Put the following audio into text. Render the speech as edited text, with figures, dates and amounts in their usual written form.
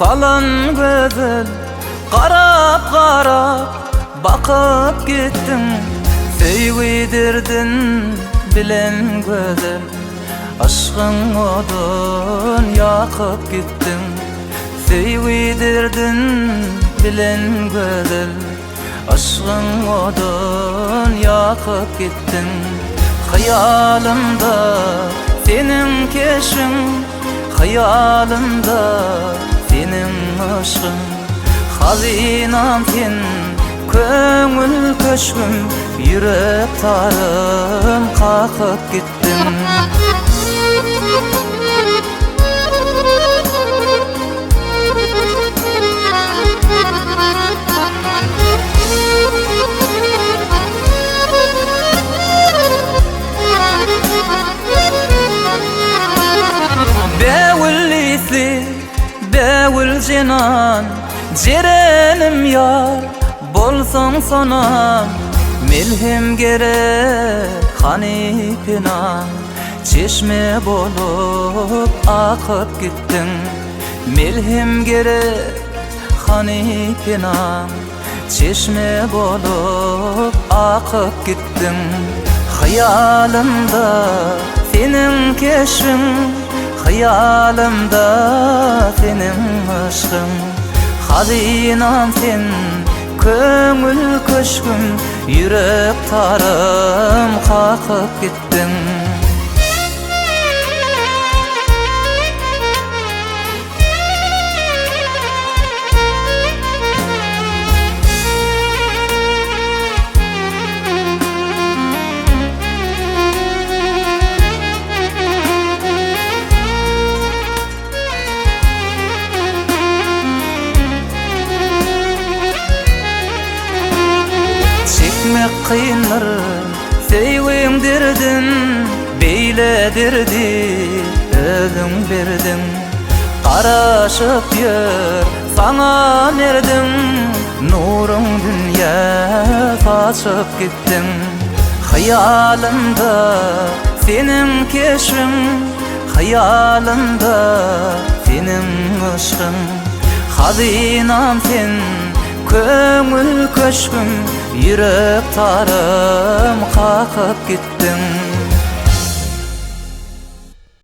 falan gözül qarap qarap bakıp gittin, söyüdirdin bilen gözül aşkın odun yakıp gittin, söyüdirdin bilen gözül aşkın odun yakıp gittin. Hayalımda senin keşfin, hayalımda senin aşkın, hazinam sen, köngül köşküm, yürek tarım kakıp gittin. Bewil cinan cerenim yar bolsan sonam, milhim gerek hanipinan, çeşme bolup akıp gittin, milhim gerek hanipinan, çeşme bolup akıp gittin. Hayalımda senin keşfin, hayalımda senin aşkın, hazinam sen, köngül köşküm, yürek tarım kakıp gittin. Çekmek kıyınlar sevimdirdin, beyledirdi özün birdin, qaraşıp yer sana nerdim, nurun dünya saçıp gittin. Hayalımda senin keşfin, hayalımda senin aşkın, hazinam sen, köngül köşküm, yürek tarım kakıp gittin.